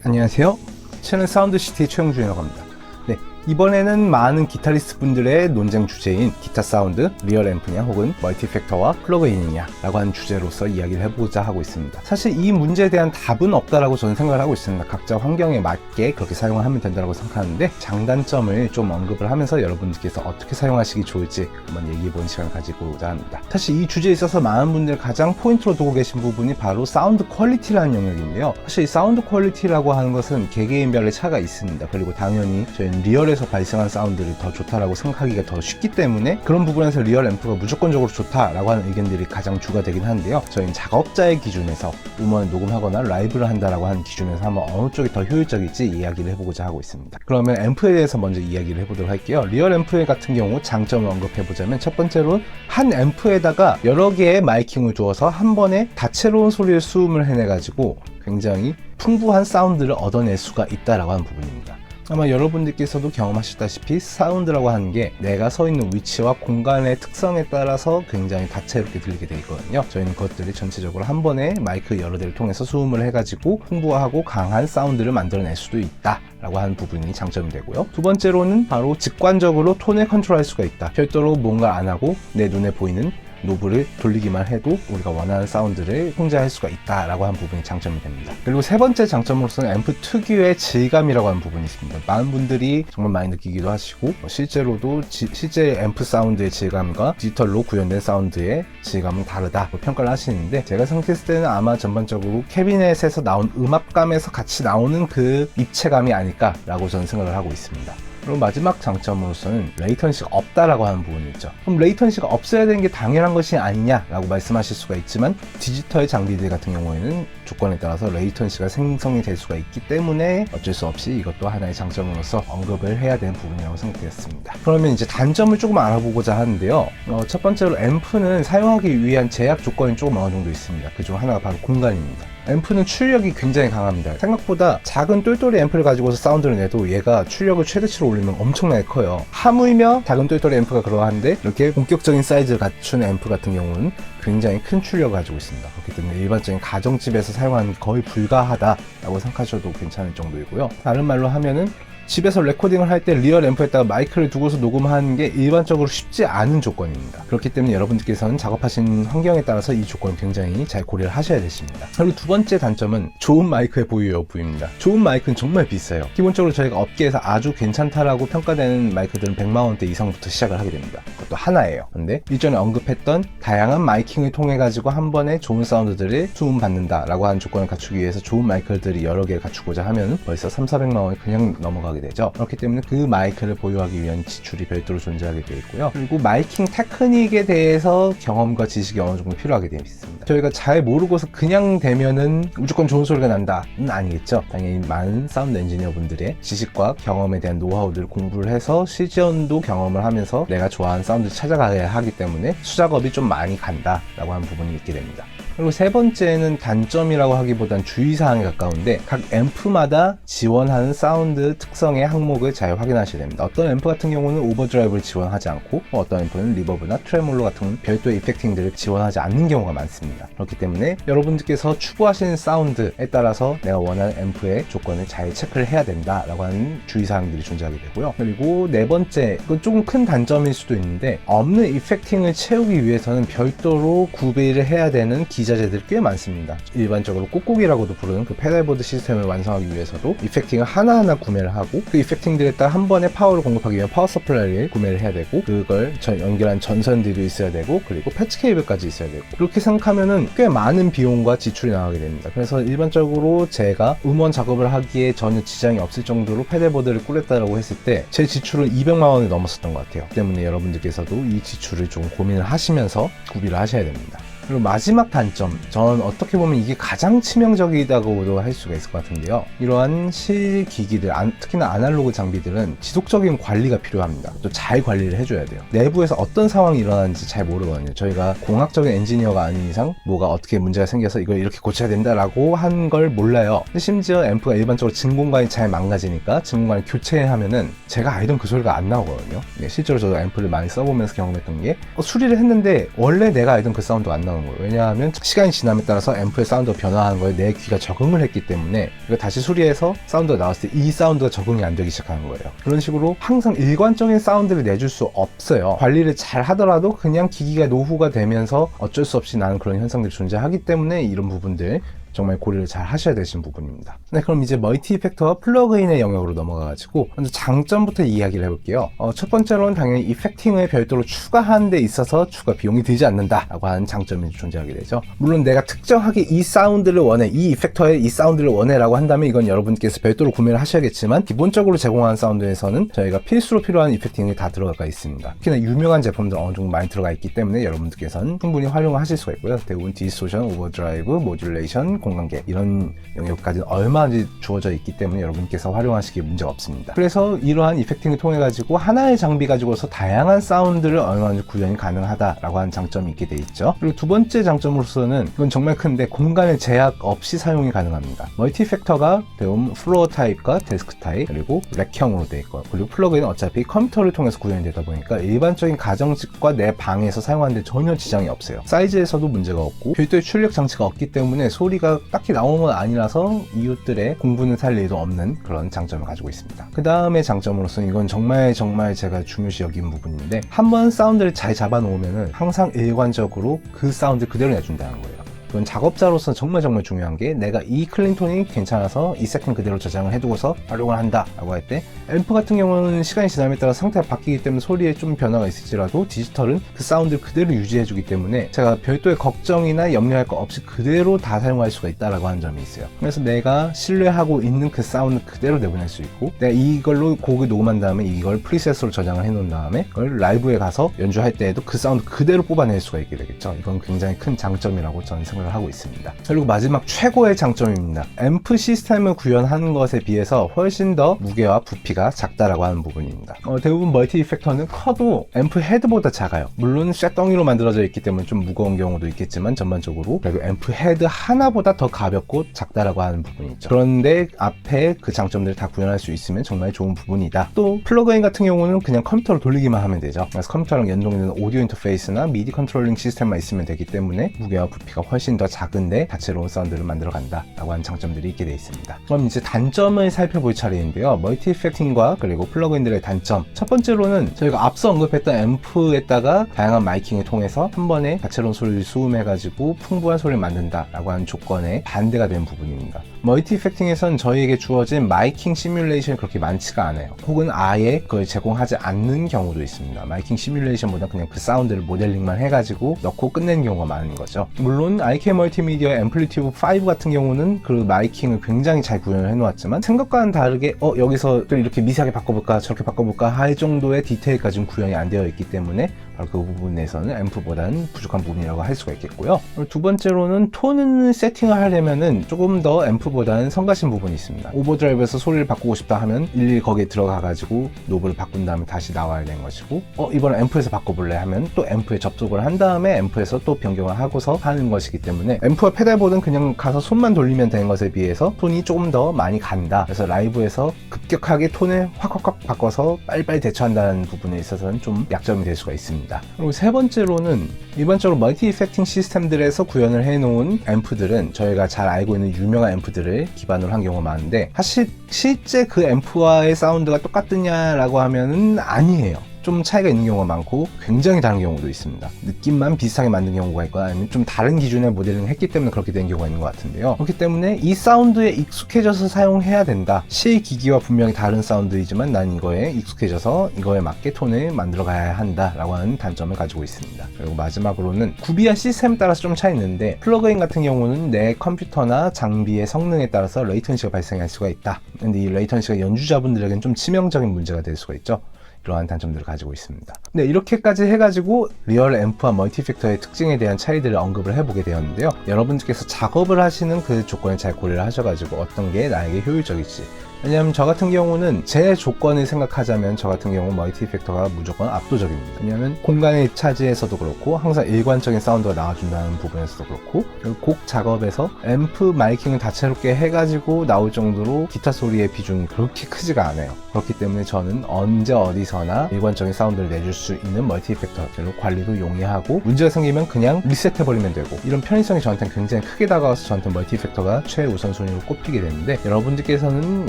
네, 안녕하세요. 채널 사운드시티의 최영준이라고 합니다. 네, 이번에는 많은 기타리스트 분들의 논쟁 주제인 기타 사운드, 리얼 앰프냐 혹은 멀티팩터와 플러그인이냐 라고 하는 주제로서 이야기를 해보고자 하고 있습니다. 사실 이 문제에 대한 답은 없다라고 저는 생각을 하고 있습니다. 각자 환경에 맞게 그렇게 사용을 하면 된다고 생각하는데, 장단점을 좀 언급을 하면서 여러분들께서 어떻게 사용하시기 좋을지 한번 얘기해보는 시간을 가지고자 합니다. 사실 이 주제에 있어서 많은 분들 가장 포인트로 두고 계신 부분이 바로 사운드 퀄리티라는 영역인데요. 사실 이 사운드 퀄리티라고 하는 것은 개개인별의 차가 있습니다. 그리고 당연히 저희는 리얼에서 발생한 사운드를 더 좋다라고 생각하기가 더 쉽기 때문에 그런 부분에서 리얼 앰프가 무조건적으로 좋다라고 하는 의견들이 가장 주가 되긴 하는데요. 저희는 작업자의 기준에서 음원을 녹음하거나 라이브를 한다라고 하는 기준에서 한번 어느 쪽이 더 효율적일지 이야기를 해보고자 하고 있습니다. 그러면 앰프에 대해서 먼저 이야기를 해보도록 할게요. 리얼 앰프 같은 경우 장점을 언급해보자면, 첫 번째로 한 앰프에다가 여러 개의 마이킹을 두어서 한 번에 다채로운 소리를 수음을 해내가지고 굉장히 풍부한 사운드를 얻어낼 수가 있다라고 하는 부분입니다. 아마 여러분들께서도 경험하셨다시피 사운드라고 하는 게 내가 서 있는 위치와 공간의 특성에 따라서 굉장히 다채롭게 들리게 되어 있거든요. 저희는 그것들이 전체적으로 한 번에 마이크 여러 대를 통해서 수음을 해가지고 풍부하고 강한 사운드를 만들어낼 수도 있다 라고 하는 부분이 장점이 되고요. 두 번째로는 바로 직관적으로 톤을 컨트롤할 수가 있다. 별도로 뭔가 안 하고 내 눈에 보이는 노브를 돌리기만 해도 우리가 원하는 사운드를 통제할 수가 있다라고 하는 부분이 장점이 됩니다. 그리고 세 번째 장점으로서는 앰프 특유의 질감이라고 하는 부분이 있습니다. 많은 분들이 정말 많이 느끼기도 하시고, 실제로도 실제 앰프 사운드의 질감과 디지털로 구현된 사운드의 질감은 다르다고 평가를 하시는데, 제가 생각했을 때는 아마 전반적으로 캐비넷에서 나온 음압감에서 같이 나오는 그 입체감이 아닐까라고 저는 생각을 하고 있습니다. 그리고 마지막 장점으로서는 레이턴시가 없다라고 하는 부분이 있죠. 그럼 레이턴시가 없어야 되는 게 당연한 것이 아니냐라고 말씀하실 수가 있지만, 디지털 장비들 같은 경우에는 조건에 따라서 레이턴시가 생성이 될 수가 있기 때문에 어쩔 수 없이 이것도 하나의 장점으로서 언급을 해야 되는 부분이라고 생각되었습니다. 그러면 이제 단점을 조금 알아보고자 하는데요. 첫 번째로 앰프는 사용하기 위한 제약 조건이 조금 어느 정도 있습니다. 그중 하나가 바로 공간입니다. 앰프는 출력이 굉장히 강합니다. 생각보다 작은 똘똘이 앰프를 가지고서 사운드를 내도 얘가 출력을 최대치로 올리면 엄청나게 커요. 하물며 작은 똘똘이 앰프가 그러한데, 이렇게 본격적인 사이즈를 갖춘 앰프 같은 경우는 굉장히 큰 출력을 가지고 있습니다. 그렇기 때문에 일반적인 가정집에서 사용하는 거의 불가하다라고 생각하셔도 괜찮을 정도이고요. 다른 말로 하면은 집에서 레코딩을 할 때 리얼 앰프에다가 마이크를 두고서 녹음하는 게 일반적으로 쉽지 않은 조건입니다. 그렇기 때문에 여러분들께서는 작업하시는 환경에 따라서 이 조건을 굉장히 잘 고려를 하셔야 되십니다. 그리고 두 번째 단점은 좋은 마이크의 보유 여부입니다. 좋은 마이크는 정말 비싸요. 기본적으로 저희가 업계에서 아주 괜찮다라고 평가되는 마이크들은 100만 원대 이상부터 시작을 하게 됩니다. 그것도 하나예요. 근데 일전에 언급했던 다양한 마이킹을 통해 가지고 한 번에 좋은 사운드들을 수음받는다라고 하는 조건을 갖추기 위해서 좋은 마이크들이 여러 개를 갖추고자 하면 벌써 3,400만 원이 그냥 넘어가게 되죠. 그렇기 때문에 그 마이크를 보유하기 위한 지출이 별도로 존재하게 되어 있고요. 그리고 마이킹 테크닉에 대해서 경험과 지식이 어느 정도 필요하게 되어 있습니다. 저희가 잘 모르고서 그냥 되면은 무조건 좋은 소리가 난다는 아니겠죠. 당연히 많은 사운드 엔지니어 분들의 지식과 경험에 대한 노하우들을 공부를 해서 실전도 경험을 하면서 내가 좋아하는 사운드를 찾아가야 하기 때문에 수작업이 좀 많이 간다라고 하는 부분이 있게 됩니다. 그리고 세 번째는 단점이라고 하기보단 주의사항에 가까운데, 각 앰프마다 지원하는 사운드 특성의 항목을 잘 확인하셔야 됩니다. 어떤 앰프 같은 경우는 오버드라이브를 지원하지 않고, 어떤 앰프는 리버브나 트레몰로 같은 별도의 이펙팅들을 지원하지 않는 경우가 많습니다. 그렇기 때문에 여러분들께서 추구하시는 사운드에 따라서 내가 원하는 앰프의 조건을 잘 체크를 해야 된다라고 하는 주의사항들이 존재하게 되고요. 그리고 네 번째, 이건 조금 큰 단점일 수도 있는데, 없는 이펙팅을 채우기 위해서는 별도로 구비를 해야 되는 기자재들이 꽤 많습니다. 일반적으로 꾹꾹이라고도 부르는 그 페달보드 시스템을 완성하기 위해서도 이펙팅을 하나하나 구매를 하고, 그 이펙팅들에 따라 한 번에 파워를 공급하기 위한 파워 서플라이를 구매를 해야 되고, 그걸 연결한 전선들이 있어야 되고, 그리고 패치 케이블까지 있어야 되고, 그렇게 생각하면은 꽤 많은 비용과 지출이 나가게 됩니다. 그래서 일반적으로 제가 음원 작업을 하기에 전혀 지장이 없을 정도로 페달보드를 꾸렸다라고 했을 때 제 지출은 200만 원이 넘었었던 것 같아요. 때문에 여러분들께서도 이 지출을 좀 고민을 하시면서 구비를 하셔야 됩니다. 그리고 마지막 단점, 저는 어떻게 보면 이게 가장 치명적이다고도 할 수가 있을 것 같은데요. 이러한 실기기들, 특히나 아날로그 장비들은 지속적인 관리가 필요합니다. 또 잘 관리를 해줘야 돼요. 내부에서 어떤 상황이 일어나는지 잘 모르거든요. 저희가 공학적인 엔지니어가 아닌 이상 뭐가 어떻게 문제가 생겨서 이걸 이렇게 고쳐야 된다라고 한 걸 몰라요. 근데 심지어 앰프가 일반적으로 진공관이 잘 망가지니까 진공관을 교체하면은 제가 알던 그 소리가 안 나오거든요. 실제로 저도 앰프를 많이 써보면서 경험했던 게 수리를 했는데 원래 내가 알던 그 사운드가 안 나오는 중요한 거예요. 왜냐하면 시간이 지남에 따라서 앰프의 사운드가 변화하는 거에 내 귀가 적응을 했기 때문에 이거 다시 수리해서 사운드가 나왔을 때 이 사운드가 적응이 안 되기 시작하는 거예요. 그런 식으로 항상 일관적인 사운드를 내줄 수 없어요. 관리를 잘 하더라도 그냥 기기가 노후가 되면서 어쩔 수 없이 나는 그런 현상들이 존재하기 때문에 이런 부분들 정말 고려를 잘 하셔야 되시는 부분입니다. 네, 그럼 이제 멀티 이펙터와 플러그인의 영역으로 넘어가가지고 먼저 장점부터 이야기를 해볼게요. 첫 번째로는 당연히 이펙팅을 별도로 추가하는 데 있어서 추가 비용이 들지 않는다라고 하는 장점이 존재하게 되죠. 물론 내가 특정하게 이 사운드를 원해, 이 이펙터에 이 사운드를 원해라고 한다면 이건 여러분께서 별도로 구매를 하셔야겠지만 기본적으로 제공하는 사운드에서는 저희가 필수로 필요한 이펙팅이 다 들어가 있습니다. 특히나 유명한 제품들 어느 정도 많이 들어가 있기 때문에 여러분들께서는 충분히 활용하실 수가 있고요. 대부분 디스토션, 오버드라이브, 모듈레이션, 공간계 이런 영역까지는 얼마든지 주어져 있기 때문에 여러분께서 활용하시기에 문제가 없습니다. 그래서 이러한 이펙팅을 통해 가지고 하나의 장비 가지고서 다양한 사운드를 얼마든지 구현이 가능하다라고 하는 장점이 있게 돼 있죠. 그리고 두 번째 장점으로서는 이건 정말 큰데 공간의 제약 없이 사용이 가능합니다. 멀티 이펙터가 대부분 플로어 타입과 데스크 타입 그리고 렉형으로 되어 있고 그리고 플러그인은 어차피 컴퓨터를 통해서 구현이 되다 보니까 일반적인 가정집과 내 방에서 사용하는데 전혀 지장이 없어요. 사이즈에서도 문제가 없고 별도의 출력 장치가 없기 때문에 소리가 딱히 나오는 건 아니라서 이웃들의 공부는 살 일도 없는 그런 장점을 가지고 있습니다. 그 다음에 장점으로서는 이건 정말 제가 중요시 여긴 부분인데 한번 사운드를 잘 잡아 놓으면 항상 일관적으로 그 사운드 그대로 내준다는 거예요. 이건 작업자로서 정말 중요한 게 내가 이 클린톤이 괜찮아서 이 세팅 그대로 저장을 해두고서 활용을 한다 라고 할 때 앰프 같은 경우는 시간이 지남에 따라 상태가 바뀌기 때문에 소리에 좀 변화가 있을지라도 디지털은 그 사운드를 그대로 유지해주기 때문에 제가 별도의 걱정이나 염려할 거 없이 그대로 다 사용할 수가 있다라고 하는 점이 있어요. 그래서 내가 신뢰하고 있는 그 사운드 그대로 내보낼 수 있고 내가 이걸로 곡을 녹음한 다음에 이걸 프리셋으로 저장을 해놓은 다음에 그걸 라이브에 가서 연주할 때에도 그 사운드 그대로 뽑아낼 수가 있게 되겠죠. 이건 굉장히 큰 장점이라고 저는 생각을 하고 있습니다. 그리고 마지막 최고의 장점입니다. 앰프 시스템을 구현하는 것에 비해서 훨씬 더 무게와 부피가 작다라고 하는 부분입니다. 대부분 멀티 이펙터는 커도 앰프 헤드보다 작아요. 물론 쇠덩이로 만들어져 있기 때문에 좀 무거운 경우도 있겠지만 전반적으로 그리고 앰프 헤드 하나보다 더 가볍고 작다라고 하는 부분이 있죠. 그런데 앞에 그 장점들을 다 구현할 수 있으면 정말 좋은 부분이다. 또 플러그인 같은 경우는 그냥 컴퓨터로 돌리기만 하면 되죠. 그래서 컴퓨터랑 연동되는 오디오 인터페이스나 미디 컨트롤링 시스템만 있으면 되기 때문에 무게와 부피가 훨씬 더 작은데 다채로운 사운드를 만들어 간다 라고 하는 장점들이 있게 되어 있습니다. 그럼 이제 단점을 살펴볼 차례인데요. 멀티 이펙팅과 그리고 플러그인들의 단점, 첫 번째로는 저희가 앞서 언급했던 앰프에다가 다양한 마이킹을 통해서 한 번에 다채로운 소리를 수음해 가지고 풍부한 소리를 만든다 라고 하는 조건에 반대가 되는 부분입니다. 멀티 이펙팅에선 저희에게 주어진 마이킹 시뮬레이션이 그렇게 많지가 않아요. 혹은 아예 그걸 제공하지 않는 경우도 있습니다. 마이킹 시뮬레이션보다 그냥 그 사운드를 모델링만 해가지고 넣고 끝내는 경우가 많은 거죠. 물론 IK 멀티미디어 앰플리튜브 5 같은 경우는 그 마이킹을 굉장히 잘 구현을 해놓았지만 생각과는 다르게 여기서 또 이렇게 미세하게 바꿔볼까 저렇게 바꿔볼까 할 정도의 디테일까지는 구현이 안 되어 있기 때문에 바로 그 부분에서는 앰프보다는 부족한 부분이라고 할 수가 있겠고요. 두 번째로는 톤 세팅을 하려면은 조금 더 앰프보다는 성가신 부분이 있습니다. 오버드라이브에서 소리를 바꾸고 싶다 하면 일일이 거기에 들어가 가지고 노브를 바꾼 다음에 다시 나와야 되는 것이고 이번에 앰프에서 바꿔볼래 하면 또 앰프에 접속을 한 다음에 앰프에서 또 변경을 하고서 하는 것이기 때문에 앰프와 페달보드는 그냥 가서 손만 돌리면 되는 것에 비해서 톤이 조금 더 많이 간다. 그래서 라이브에서 급격하게 톤을 확 바꿔서 빨리빨리 대처한다는 부분에 있어서는 좀 약점이 될 수가 있습니다. 그리고 세 번째로는 일반적으로 멀티 이펙팅 시스템들에서 구현을 해놓은 앰프들은 저희가 잘 알고 있는 유명한 앰프들을 기반으로 한 경우가 많은데 사실 실제 그 앰프와의 사운드가 똑같느냐라고 하면은 아니에요. 좀 차이가 있는 경우가 많고 굉장히 다른 경우도 있습니다. 느낌만 비슷하게 만든 경우가 있거나 아니면 좀 다른 기준의 모델링을 했기 때문에 그렇게 된 경우가 있는 것 같은데요. 그렇기 때문에 이 사운드에 익숙해져서 사용해야 된다. 실기기와 분명히 다른 사운드이지만 난 이거에 익숙해져서 이거에 맞게 톤을 만들어 가야 한다 라고 하는 단점을 가지고 있습니다. 그리고 마지막으로는 구비한 시스템에 따라서 좀 차이 있는데 플러그인 같은 경우는 내 컴퓨터나 장비의 성능에 따라서 레이턴시가 발생할 수가 있다. 근데 이 레이턴시가 연주자분들에게는 좀 치명적인 문제가 될 수가 있죠. 이러한 단점들을 가지고 있습니다. 네, 이렇게까지 해가지고 리얼 앰프와 멀티 이펙터의 특징에 대한 차이들을 언급을 해보게 되었는데요. 여러분들께서 작업을 하시는 그 조건을 잘 고려를 하셔가지고 어떤 게 나에게 효율적일지 왜냐하면 저 같은 경우는 제 조건을 생각하자면 저 같은 경우 멀티 이펙터가 무조건 압도적입니다. 왜냐하면 공간의 차지에서도 그렇고 항상 일관적인 사운드가 나와준다는 부분에서도 그렇고, 그리고 곡 작업에서 앰프 마이킹을 다채롭게 해가지고 나올 정도로 기타 소리의 비중이 그렇게 크지가 않아요. 그렇기 때문에 저는 언제 어디서나 일관적인 사운드를 내줄 수 있는 멀티 이펙터로 관리도 용이하고, 문제가 생기면 그냥 리셋해버리면 되고, 이런 편의성이 저한테는 굉장히 크게 다가와서 저한테 멀티 이펙터가 최우선순위로 꼽히게 되는데, 여러분들께서는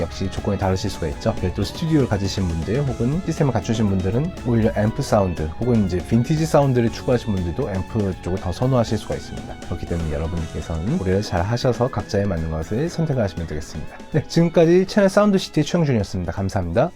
역시 조건이 다르실 수가 있죠. 별도 스튜디오를 가지신 분들 혹은 시스템을 갖추신 분들은 오히려 앰프 사운드 혹은 이제 빈티지 사운드를 추구하신 분들도 앰프 쪽을 더 선호하실 수가 있습니다. 그렇기 때문에 여러분들께서는 고려를 잘 하셔서 각자에 맞는 것을 선택을 하시면 되겠습니다. 네, 지금까지 채널 사운드 시티의 최영준이었습니다. 감사합니다.